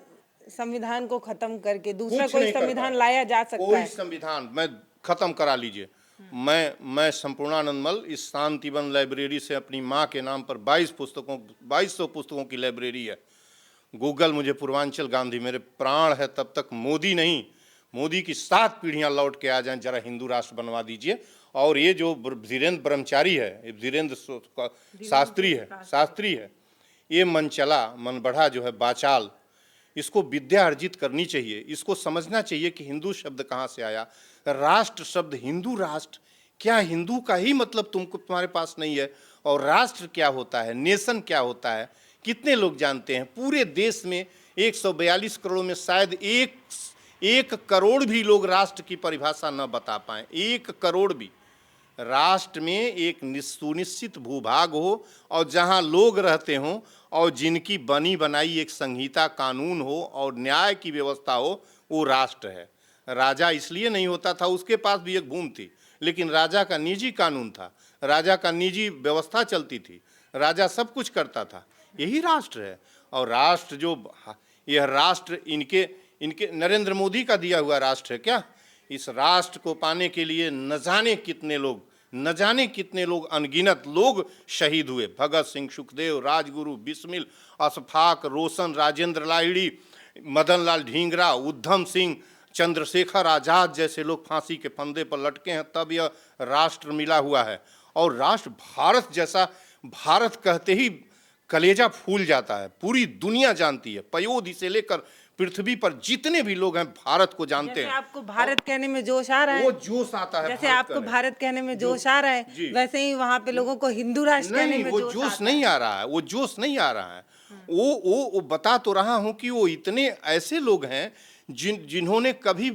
संविधान को खत्म करके दूसरा कोई संविधान लाया जा सकता है? कोई संविधान मैं खत्म करा लीजिए। मैं संपूर्णानंद मल इस शांतिवन लाइब्रेरी से अपनी माँ के नाम पर 2200 पुस्तकों की लाइब्रेरी है। गूगल मुझे पूर्वांचल गांधी, मेरे प्राण है तब तक मोदी नहीं, मोदी की 7 पीढ़ियां लौट के आ जाएं, जरा हिंदू राष्ट्र बनवा दीजिए। और ये जो धीरेन्द्र ब्रह्मचारी है, धीरेन्द्र शास्त्री है, ये मनचला मन बढ़ा जो है बाचाल, इसको विद्या अर्जित करनी चाहिए। इसको समझना चाहिए कि हिंदू शब्द कहाँ से आया, राष्ट्र शब्द, हिंदू राष्ट्र क्या, हिंदू का ही मतलब तुम्हारे पास नहीं है। और राष्ट्र क्या होता है, नेशन क्या होता है, कितने लोग जानते हैं? पूरे देश में 142 करोड़ में शायद एक करोड़ भी लोग राष्ट्र की परिभाषा न बता पाए। 1 करोड़ भी। राष्ट्र में एक सुनिश्चित भूभाग हो, और जहां लोग रहते हों, और जिनकी बनी बनाई एक संहिता कानून हो और न्याय की व्यवस्था हो, वो राष्ट्र है। राजा इसलिए नहीं होता था, उसके पास भी एक भूमि थी, लेकिन राजा का निजी कानून था, राजा का निजी व्यवस्था चलती थी, राजा सब कुछ करता था। यही राष्ट्र है। और राष्ट्र यह राष्ट्र इनके नरेंद्र मोदी का दिया हुआ राष्ट्र है क्या? इस राष्ट्र को पाने के लिए न जाने कितने लोग अनगिनत लोग शहीद हुए। भगत सिंह, सुखदेव, राजगुरु, बिस्मिल, अशफाक, रोशन, राजेंद्र लाहिड़ी, मदन लाल ढींगरा, उधम सिंह, चंद्रशेखर आजाद जैसे लोग फांसी के फंदे पर लटके हैं, तब यह राष्ट्र मिला हुआ है। और राष्ट्र भारत जैसा, भारत कहते ही कलेजा फूल जाता है। पूरी दुनिया जानती है, पयोधी से लेकर पृथ्वी पर जितने भी लोग हैं भारत को जानते हैं। आपको भारत कहने में जोश आ रहा है, वो जोश आता है। जैसे आपको भारत कहने में जोश आ रहा है, वैसे ही वहाँ पे लोगों को हिंदू राष्ट्र कहने में जोश नहीं आ रहा है। वो जोश नहीं आ रहा है। वो बता तो रहा हूँ कि वो इतने ऐसे लोग हैं जिन्होंने कभी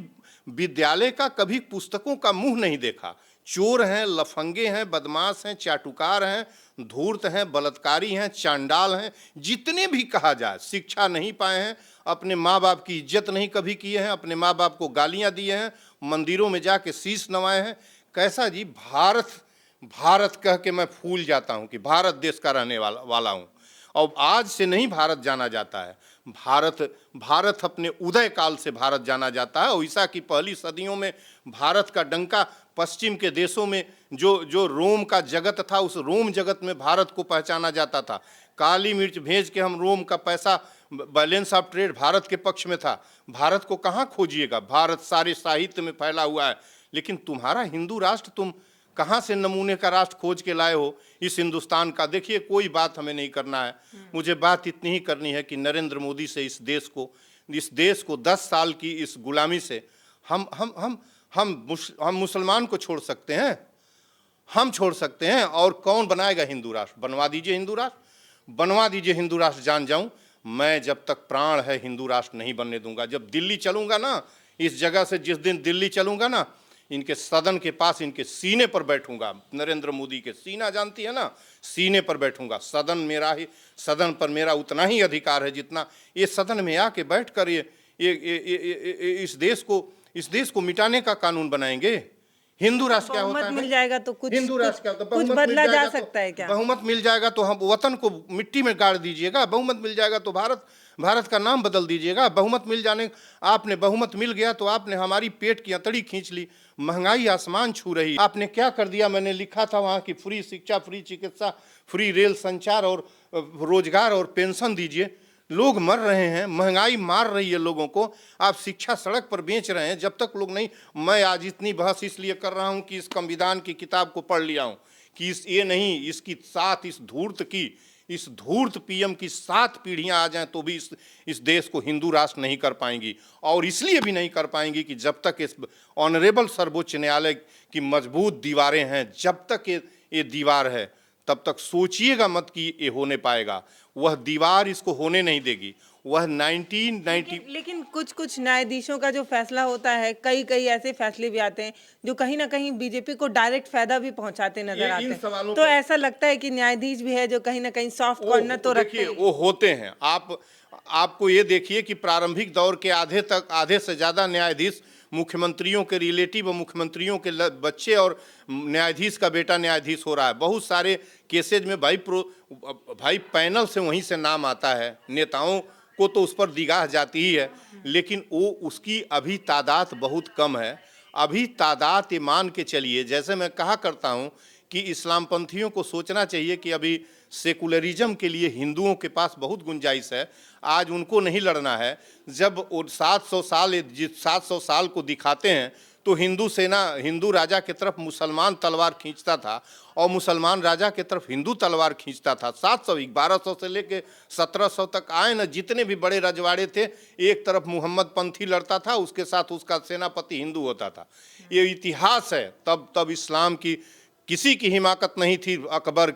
विद्यालय का, कभी पुस्तकों का मुंह नहीं देखा। चोर हैं, लफंगे हैं, बदमाश हैं, चाटुकार हैं, धूर्त हैं, बलात्कारी हैं, चांडाल हैं, जितने भी कहा जाए। शिक्षा नहीं पाए हैं, अपने माँ बाप की इज्जत नहीं कभी किए हैं, अपने माँ बाप को गालियाँ दिए हैं, मंदिरों में जाके शीश नवाए हैं। कैसा जी भारत कह के मैं फूल जाता हूँ कि भारत देश का रहने वाला हूँ। और आज से नहीं भारत जाना जाता है। भारत अपने उदय काल से भारत जाना जाता है। उड़ीसा की पहली सदियों में भारत का डंका पश्चिम के देशों में जो रोम का जगत था, उस रोम जगत में भारत को पहचाना जाता था। काली मिर्च भेज के हम रोम का पैसा, बैलेंस ऑफ ट्रेड भारत के पक्ष में था। भारत को कहाँ खोजिएगा, भारत सारे साहित्य में फैला हुआ है। लेकिन तुम्हारा हिंदू राष्ट्र, तुम कहाँ से नमूने का राष्ट्र खोज के लाए हो इस हिंदुस्तान का? देखिए, कोई बात हमें नहीं करना है। मुझे बात इतनी ही करनी है कि नरेंद्र मोदी से इस देश को 10 साल की इस गुलामी से हम मुसलमान को छोड़ सकते हैं, हम छोड़ सकते हैं। और कौन बनाएगा हिंदू राष्ट्र? बनवा दीजिए हिंदू राष्ट्र, बनवा दीजिए हिंदू राष्ट्र। जान जाऊं, मैं जब तक प्राण है हिंदू राष्ट्र नहीं बनने दूंगा। जब दिल्ली चलूंगा ना, इस जगह से जिस दिन दिल्ली चलूंगा ना, इनके सदन के पास इनके सीने पर बैठूंगा। नरेंद्र मोदी के सीना जानती है ना, सीने पर बैठूंगा। सदन पर मेरा उतना ही अधिकार है जितना ये सदन में आके बैठकर इस देश को मिटाने का कानून बनाएंगे। हिंदू राष्ट्र क्या होता बहुमत है? मिल जाएगा तो कुछ हिंदू राष्ट्र क्या होता है? कुछ बहुमत मिल बदला जा जाएगा तो- सकता है क्या? बहुमत मिल जाएगा तो हम वतन को मिट्टी में गाड़ दीजिएगा। बहुमत मिल जाएगा तो भारत का नाम बदल दीजिएगा। बहुमत मिल जाने आपने बहुमत मिल गया तो आपने हमारी पेट की अतड़ी खींच ली। महंगाई आसमान छू रही। आपने क्या कर दिया? मैंने लिखा था वहाँ की फ्री शिक्षा, फ्री चिकित्सा, फ्री रेल संचार और रोजगार और पेंशन दीजिए। लोग मर रहे हैं, महंगाई मार रही है लोगों को। आप शिक्षा सड़क पर बेच रहे हैं। जब तक लोग नहीं, मैं आज इतनी बहस इसलिए कर रहा हूं कि इस संविधान की किताब को पढ़ लिया हूं कि ये नहीं, इसकी साथ इस धूर्त पीएम की 7 पीढ़ियां आ जाएं तो भी इस देश को हिंदू राष्ट्र नहीं कर पाएंगी। और इसलिए भी नहीं कर पाएंगी कि जब तक इस ऑनरेबल सर्वोच्च न्यायालय की मजबूत दीवारें हैं, जब तक ये दीवार है, तब तक सोचिएगा मत कि ये होने पाएगा। वह दीवार इसको होने नहीं देगी। वह 1990 लेकिन कुछ न्यायाधीशों का जो फैसला होता है, कई ऐसे फैसले भी आते हैं जो कहीं ना कहीं बीजेपी को डायरेक्ट फायदा भी पहुंचाते नजर आते हैं। तो ऐसा लगता है कि न्यायाधीश भी है जो कहीं ना कहीं सॉफ्ट कॉर्नर तो रखते हैं। वो होते हैं। आपको ये देखिए कि प्रारंभिक दौर के आधे से ज्यादा न्यायाधीश मुख्यमंत्रियों के रिलेटिव और मुख्यमंत्रियों के बच्चे और न्यायाधीश का बेटा न्यायाधीश हो रहा है। बहुत सारे केसेज में भाई पैनल से वहीं से नाम आता है। नेताओं को तो उस पर निगाह जाती ही है, लेकिन वो उसकी अभी तादाद बहुत कम है। अभी तादाद ये मान के चलिए, जैसे मैं कहा करता हूँ कि इस्लामपंथियों को सोचना चाहिए कि अभी सेकुलरिज्म के लिए हिंदुओं के पास बहुत गुंजाइश है। आज उनको नहीं लड़ना है। जब वो 700 साल को दिखाते हैं तो हिंदू राजा की तरफ मुसलमान तलवार खींचता था और मुसलमान राजा की तरफ हिंदू तलवार खींचता था। 1200 से लेके 1700 तक आए न, जितने भी बड़े रजवाड़े थे, एक तरफ मोहम्मद पंथी लड़ता था, उसके साथ उसका सेनापति हिंदू होता था। ये इतिहास है। तब इस्लाम की किसी की हिमाकत नहीं थी। अकबर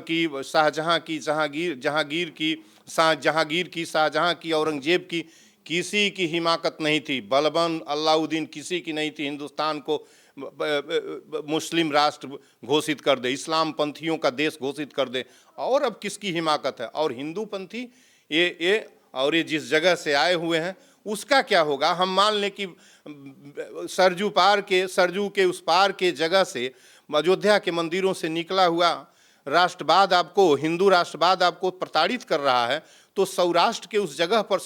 की, शाहजहां की, जहांगीर की, शाहजहां की, औरंगजेब की, किसी की हिमाकत नहीं थी। बलबन, अलाउद्दीन, किसी की नहीं थी। हिंदुस्तान को मुस्लिम राष्ट्र घोषित कर दे, इस्लाम पंथियों का देश घोषित कर दे, और अब किसकी हिमाकत है? और हिंदू पंथी ये जिस जगह से आए हुए हैं उसका क्या होगा? हम मान लें कि सरजू के उस पार के जगह से, अयोध्या के मंदिरों से निकला हुआ राष्ट्रवाद हिंदू राष्ट्रवाद आपको प्रताड़ित कर रहा है, तो सौराष्ट्र के उस जगह पर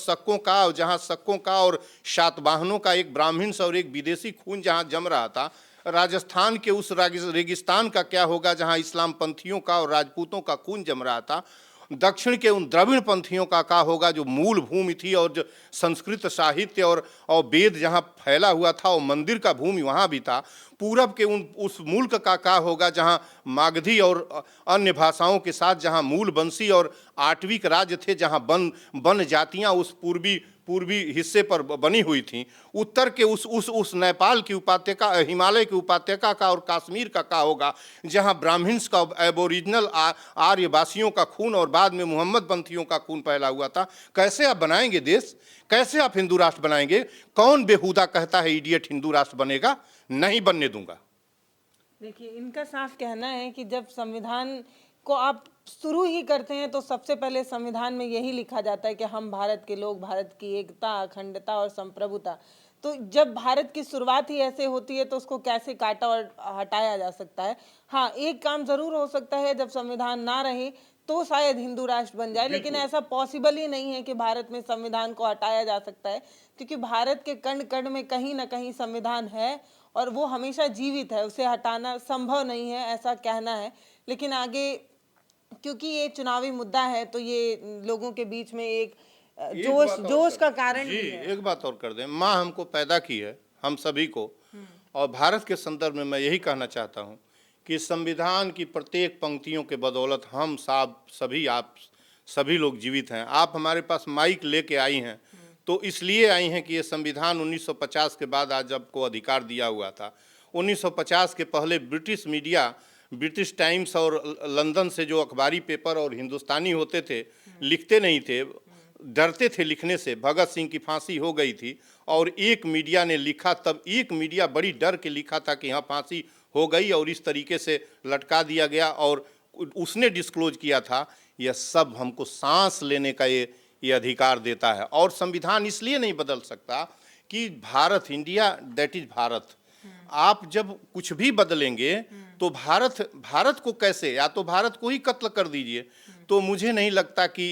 जहां शक्कों का और शातवाहनों का, एक ब्राह्मण और एक विदेशी खून जहां जम रहा था, राजस्थान के उस रेगिस्तान का क्या होगा जहां इस्लाम पंथियों का और राजपूतों का खून जम रहा था? दक्षिण के उन द्रविड़ पंथियों का क्या होगा जो मूल भूमि थी और जो संस्कृत साहित्य और वेद जहाँ फैला हुआ था, और मंदिर का भूमि वहाँ भी था? पूरब के उस मुल्क का क्या होगा जहाँ मागधी और अन्य भाषाओं के साथ जहाँ मूल वंशी और आठवीक राज्य थे, जहाँ वन जातियाँ उस पूर्वी हिस्से पर बनी हुई थी? उत्तर के उस नेपाल की उपत्यका, हिमालय की उपत्यका का और कश्मीर का क्या होगा जहां ब्राह्मण्स का, एबोरिजिनल आर्यवासियों का खून और बाद में मोहम्मद पंथियों का खून फैला हुआ था? कैसे आप बनाएंगे देश? कैसे आप हिंदू राष्ट्र बनाएंगे? कौन बेहुदा कहता है इडियट हिंदू राष्ट्र बनेगा? नहीं बनने दूंगा। देखिए, इनका साफ कहना है कि जब संविधान को आप शुरू ही करते हैं तो सबसे पहले संविधान में यही लिखा जाता है कि हम भारत के लोग, भारत की एकता, अखंडता और संप्रभुता। तो जब भारत की शुरुआत ही ऐसे होती है तो उसको कैसे काटा और हटाया जा सकता है? हाँ, एक काम जरूर हो सकता है, जब संविधान ना रहे तो शायद हिंदू राष्ट्र बन जाए, लेकिन ऐसा पॉसिबल ही नहीं है कि भारत में संविधान को हटाया जा सकता है, क्योंकि भारत के कण कण में कहीं ना कहीं संविधान है और वो हमेशा जीवित है, उसे हटाना संभव नहीं है, ऐसा कहना है। लेकिन आगे क्योंकि ये चुनावी मुद्दा है तो ये लोगों के बीच में एक जोश का कारण जी, भी है। एक बात और कर दें, माँ हमको पैदा की है, हम सभी को, और भारत के संदर्भ में मैं यही कहना चाहता हूँ कि संविधान की प्रत्येक पंक्तियों के बदौलत हम आप सभी लोग जीवित हैं। आप हमारे पास माइक लेके आई हैं तो इसलिए आई हैं कि ये संविधान 1950 के बाद आज आपको अधिकार दिया हुआ था। 1950 के पहले ब्रिटिश मीडिया, ब्रिटिश टाइम्स और लंदन से जो अखबारी पेपर और हिंदुस्तानी होते थे, लिखते नहीं थे, डरते थे लिखने से। भगत सिंह की फांसी हो गई थी और एक मीडिया ने लिखा, तब एक मीडिया बड़ी डर के लिखा था कि हाँ फांसी हो गई और इस तरीके से लटका दिया गया, और उसने डिस्क्लोज किया था यह सब हमको सांस लेने का ये अधिकार देता है। और संविधान इसलिए नहीं बदल सकता कि Bharat, India, that is Bharat, आप जब कुछ भी बदलेंगे तो भारत को कैसे, या तो भारत को ही कत्ल कर दीजिए। तो मुझे नहीं लगता कि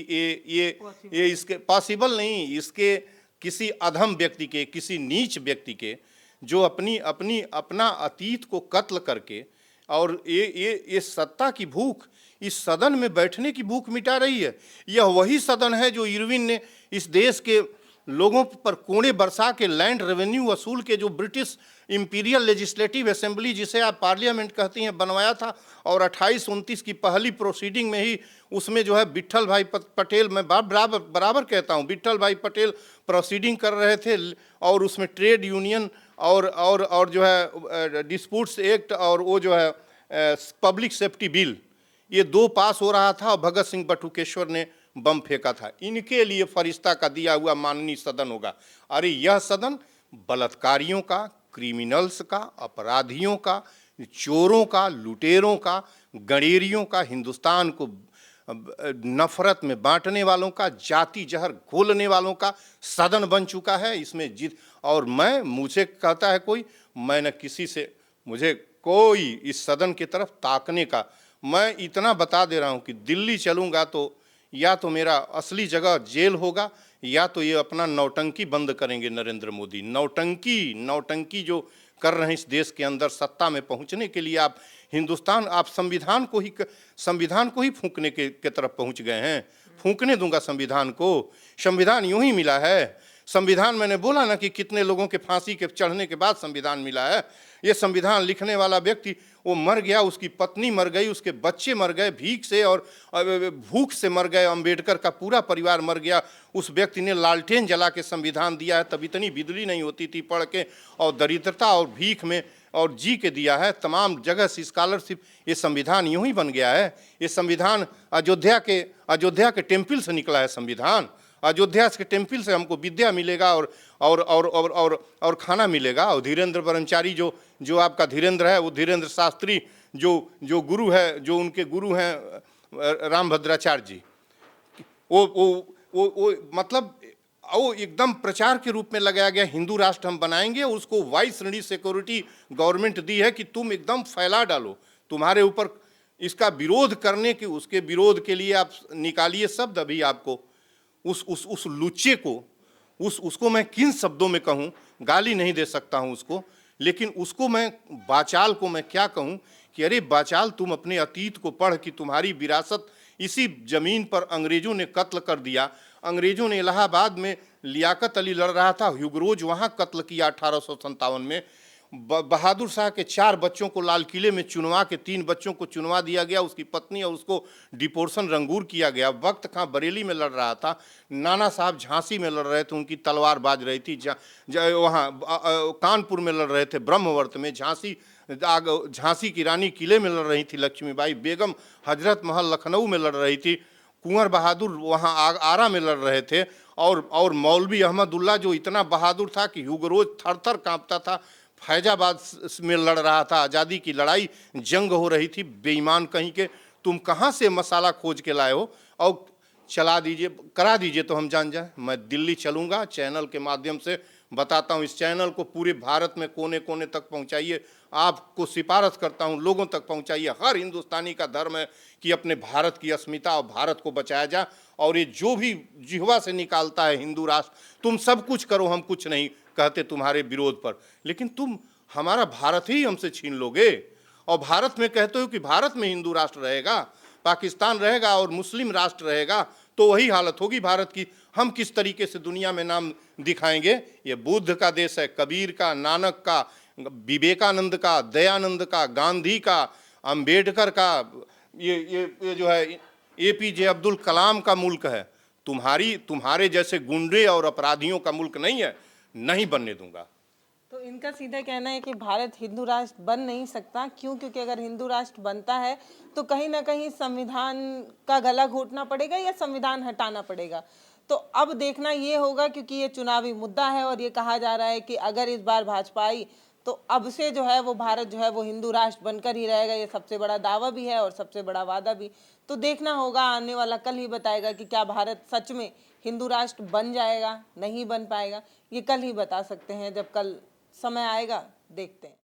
ये इसके पॉसिबल नहीं, इसके किसी अधम व्यक्ति के, किसी नीच व्यक्ति के जो अपना अतीत को कत्ल करके और ये सत्ता की भूख, इस सदन में बैठने की भूख मिटा रही है। यह वही सदन है जो इरविन ने इस देश के लोगों पर कोड़े बरसा के लैंड रेवेन्यू वसूल के, जो ब्रिटिश इंपीरियल लेजिस्लेटिव असेंबली जिसे आप पार्लियामेंट कहती हैं, बनवाया था। और 28-29 की पहली प्रोसीडिंग में ही उसमें जो है विट्ठल भाई पटेल, मैं बराबर कहता हूँ, विट्ठल भाई पटेल प्रोसीडिंग कर रहे थे और उसमें ट्रेड यूनियन और जो है डिस्प्यूट्स एक्ट और वो जो है पब्लिक सेफ्टी बिल, ये दो पास हो रहा था और भगत सिंह बटुकेश्वर ने बम फेंका था। इनके लिए फरिश्ता का दिया हुआ माननीय सदन होगा। अरे यह सदन बलात्कारियों का, क्रिमिनल्स का, अपराधियों का, चोरों का, लुटेरों का, गणेरियों का, हिंदुस्तान को नफरत में बांटने वालों का, जाति जहर घोलने वालों का सदन बन चुका है। इसमें जीत, और मुझे कहता है कोई, मैं न किसी से, मुझे कोई इस सदन की तरफ ताकने का, मैं इतना बता दे रहा हूं कि दिल्ली चलूंगा तो या तो मेरा असली जगह जेल होगा, या तो ये अपना नौटंकी बंद करेंगे नरेंद्र मोदी। नौटंकी जो कर रहे हैं इस देश के अंदर सत्ता में पहुंचने के लिए, आप संविधान को ही फूंकने के तरफ पहुंच गए हैं। फूंकने दूंगा संविधान को। संविधान यूं ही मिला है। संविधान, मैंने बोला ना कि कितने लोगों के फांसी के चढ़ने के बाद संविधान मिला है। ये संविधान लिखने वाला व्यक्ति वो मर गया, उसकी पत्नी मर गई, उसके बच्चे मर गए भीख से और भूख से मर गए, अंबेडकर का पूरा परिवार मर गया। उस व्यक्ति ने लालटेन जला के संविधान दिया है, तब इतनी बिजली नहीं होती थी पढ़ के, और दरिद्रता और भीख में और जी के दिया है, तमाम जगह से स्कॉलरशिप। ये संविधान यूं ही बन गया है। ये संविधान अयोध्या के टेम्पल से निकला है। संविधान अयोध्या के टेम्पल से हमको विद्या मिलेगा और खाना मिलेगा। और धीरेन्द्र ब्रह्मचारी जो आपका धीरेन्द्र है, वो धीरेन्द्र शास्त्री जो गुरु है, जो उनके गुरु हैं रामभद्राचार्य जी, वो मतलब वो एकदम प्रचार के रूप में लगाया गया, हिंदू राष्ट्र हम बनाएंगे। उसको वाई श्रेणी सिक्योरिटी गवर्नमेंट दी है कि तुम एकदम फैला डालो, तुम्हारे ऊपर इसका विरोध करने के, उसके विरोध के लिए आप निकालिए शब्द। अभी आपको उस लुच्चे को, उसको मैं किन शब्दों में कहूँ, गाली नहीं दे सकता हूँ उसको, लेकिन उसको मैं, बाचाल को मैं क्या कहूँ कि अरे बाचाल, तुम अपने अतीत को पढ़ कि तुम्हारी विरासत इसी जमीन पर अंग्रेजों ने कत्ल कर दिया। अंग्रेजों ने इलाहाबाद में लियाकत अली लड़ रहा था, ह्यूगरोज वहाँ कत्ल किया 1857 में। बहादुर शाह के 4 बच्चों को लाल किले में चुनवा के 3 बच्चों को चुनवा दिया गया, उसकी पत्नी और उसको डिपोर्शन रंगूर किया गया। वक्त खां बरेली में लड़ रहा था, नाना साहब झांसी में लड़ रहे थे, उनकी तलवार बाज रही थी। वहाँ कानपुर में लड़ रहे थे, ब्रह्मवर्त में। झांसी की रानी किले में लड़ रही थी लक्ष्मीबाई। बेगम हजरत महल लखनऊ में लड़ रही थी। कुंवर बहादुर वहाँ आरा में लड़ रहे थे। और मौलवी अहमदुल्ला जो इतना बहादुर था कि ह्यूगरोज थर थर काँपता था, फैजाबाद में लड़ रहा था। आज़ादी की लड़ाई, जंग हो रही थी। बेईमान कहीं के, तुम कहाँ से मसाला खोज के लाए हो? और चला दीजिए, करा दीजिए तो हम जान जाएं। मैं दिल्ली चलूँगा, चैनल के माध्यम से बताता हूँ। इस चैनल को पूरे भारत में कोने कोने तक पहुँचाइए। आपको सिफारिश करता हूँ, लोगों तक पहुँचाइए। हर हिंदुस्तानी का धर्म है कि अपने भारत की अस्मिता और भारत को बचाया जाए। और ये जो भी जिह्वा से निकालता है हिंदू राष्ट्र, तुम सब कुछ करो, हम कुछ नहीं कहते तुम्हारे विरोध पर, लेकिन तुम हमारा भारत ही हमसे छीन लोगे। और भारत में कहते हो कि भारत में हिंदू राष्ट्र रहेगा, पाकिस्तान रहेगा और मुस्लिम राष्ट्र रहेगा, तो वही हालत होगी भारत की। हम किस तरीके से दुनिया में नाम दिखाएंगे? ये बुद्ध का देश है, कबीर का, नानक का, विवेकानंद का, दयानंद का, गांधी का, अंबेडकर का, ये जो है APJ अब्दुल कलाम का मुल्क है। तुम्हारे जैसे गुंडे और अपराधियों का मुल्क नहीं है, नहीं बनने दूंगा। तो इनका सीधा कहना है कि भारत हिंदू राष्ट्र बन नहीं सकता। क्यों? क्योंकि अगर हिंदू राष्ट्र बनता है तो कहीं ना कहीं संविधान का गला घोटना पड़ेगा या संविधान हटाना पड़ेगा। तो अब देखना ये होगा, क्योंकि ये चुनावी मुद्दा है और ये कहा जा रहा है कि अगर इस बार भाजपा आई तो अब से जो है वो भारत जो है वो हिंदू राष्ट्र बनकर ही रहेगा। ये सबसे बड़ा दावा भी है और सबसे बड़ा वादा भी। तो देखना होगा, आने वाला कल ही बताएगा कि क्या भारत सच में हिंदू राष्ट्र बन जाएगा, नहीं बन पाएगा। ये कल ही बता सकते हैं, जब कल समय आएगा, देखते हैं।